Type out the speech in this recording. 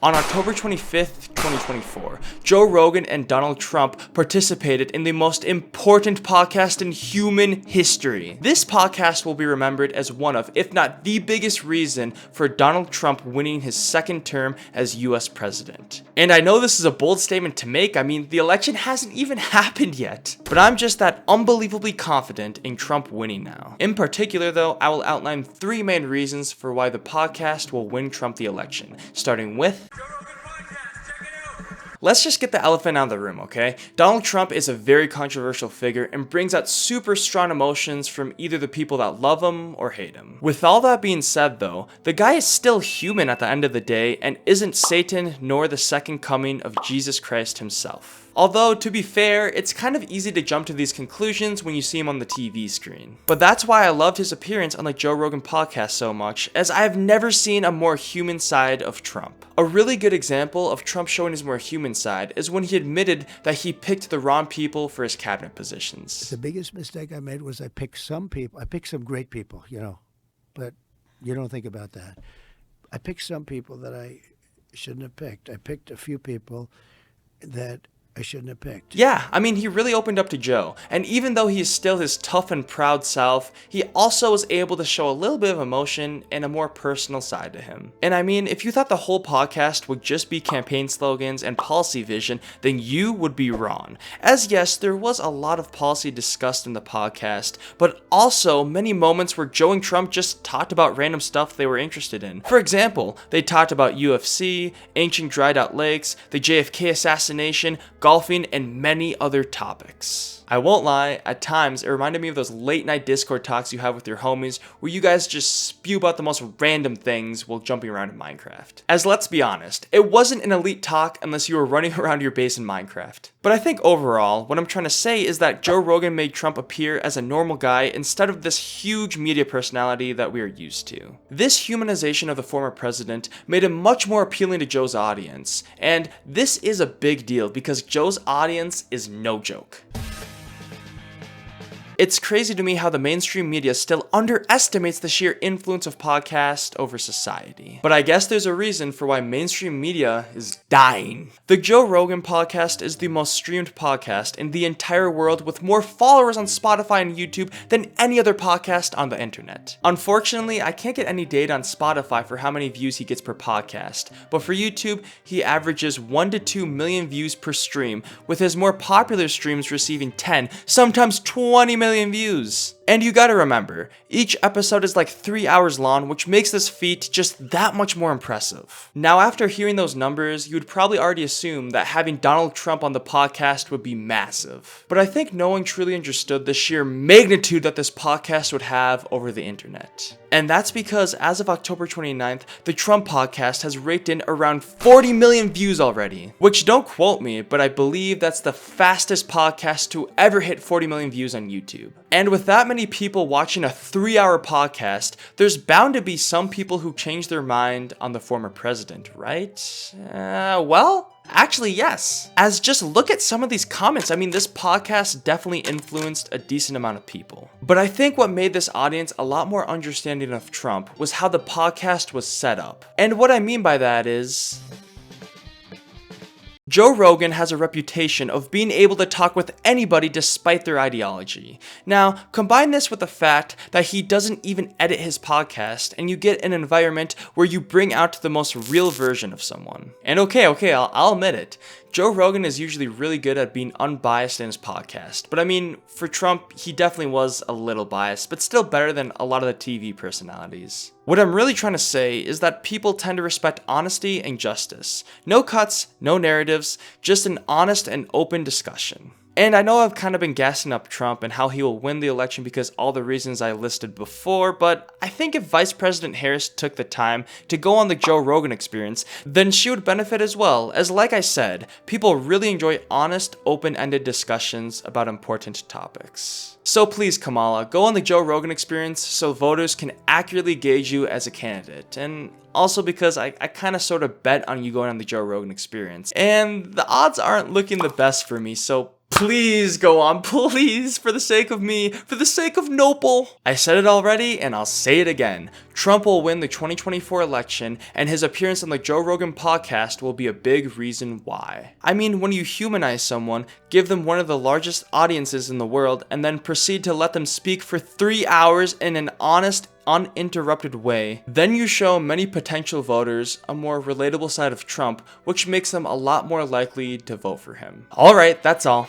On October 25th, 2024, Joe Rogan and Donald Trump participated in the most important podcast in human history. This podcast will be remembered as one of, if not the biggest reason for Donald Trump winning his second term as US president. And I know this is a bold statement to make. I mean, the election hasn't even happened yet. But I'm just that unbelievably confident in Trump winning now. In particular, though, I will outline 3 main reasons for why the podcast will win Trump the election, starting with let's just get the elephant out of the room, okay? Donald Trump is a very controversial figure and brings out super strong emotions from either the people that love him or hate him. With all that being said though, the guy is still human at the end of the day and isn't Satan nor the second coming of Jesus Christ himself. Although, to be fair, it's kind of easy to jump to these conclusions when you see him on the TV screen. But that's why I loved his appearance on the Joe Rogan podcast so much, as I have never seen a more human side of Trump. A really good example of Trump showing his more human side is when he admitted that he picked the wrong people for his cabinet positions. The biggest mistake I made was I picked some great people, but you don't think about that. I picked some people that I shouldn't have picked. I picked a few people that I shouldn't have picked. Yeah, I mean, he really opened up to Joe, and even though he is still his tough and proud self, he also was able to show a little bit of emotion and a more personal side to him. And I mean, if you thought the whole podcast would just be campaign slogans and policy vision, then you would be wrong. As yes, there was a lot of policy discussed in the podcast, but also many moments where Joe and Trump just talked about random stuff they were interested in. For example, they talked about UFC, ancient dried out lakes, the JFK assassination, golfing, and many other topics. I won't lie, at times it reminded me of those late night Discord talks you have with your homies where you guys just spew about the most random things while jumping around in Minecraft. As let's be honest, it wasn't an elite talk unless you were running around your base in Minecraft. But I think overall, what I'm trying to say is that Joe Rogan made Trump appear as a normal guy instead of this huge media personality that we are used to. This humanization of the former president made him much more appealing to Joe's audience, and this is a big deal because Joe's audience is no joke. It's crazy to me how the mainstream media still underestimates the sheer influence of podcasts over society. But I guess there's a reason for why mainstream media is dying. The Joe Rogan podcast is the most streamed podcast in the entire world with more followers on Spotify and YouTube than any other podcast on the internet. Unfortunately, I can't get any data on Spotify for how many views he gets per podcast, but for YouTube, he averages 1 to 2 million views per stream, with his more popular streams receiving 10, sometimes 20 million views. And you gotta remember, each episode is like 3 hours long, which makes this feat just that much more impressive. Now, after hearing those numbers, you would probably already assume that having Donald Trump on the podcast would be massive. But I think no one truly understood the sheer magnitude that this podcast would have over the internet. And that's because as of October 29th, the Trump podcast has raked in around 40 million views already. Which, don't quote me, but I believe that's the fastest podcast to ever hit 40 million views on YouTube. And with that many people watching a 3-hour podcast, there's bound to be some people who change their mind on the former president, right? Well, actually, yes. As just look at some of these comments. I mean, this podcast definitely influenced a decent amount of people. But I think what made this audience a lot more understanding of Trump was how the podcast was set up. And what I mean by that is, Joe Rogan has a reputation of being able to talk with anybody despite their ideology. Now, combine this with the fact that he doesn't even edit his podcast, and you get an environment where you bring out the most real version of someone. And okay, I'll admit it. Joe Rogan is usually really good at being unbiased in his podcast. But I mean, for Trump, he definitely was a little biased, but still better than a lot of the TV personalities. What I'm really trying to say is that people tend to respect honesty and justice. No cuts, no narratives, just an honest and open discussion. And I know I've kind of been gassing up Trump and how he will win the election because all the reasons I listed before, but I think if Vice President Harris took the time to go on the Joe Rogan experience, then she would benefit as well, as like I said, people really enjoy honest, open-ended discussions about important topics. So please, Kamala, go on the Joe Rogan experience so voters can accurately gauge you as a candidate, and also because I kind of sort of bet on you going on the Joe Rogan experience, and the odds aren't looking the best for me, so Please go on, please, for the sake of me, for the sake of Noble. I said it already, and I'll say it again. Trump will win the 2024 election, and his appearance on the Joe Rogan podcast will be a big reason why. I mean, when you humanize someone, give them one of the largest audiences in the world, and then proceed to let them speak for 3 hours in an honest, uninterrupted way, then you show many potential voters a more relatable side of Trump, which makes them a lot more likely to vote for him. Alright, that's all.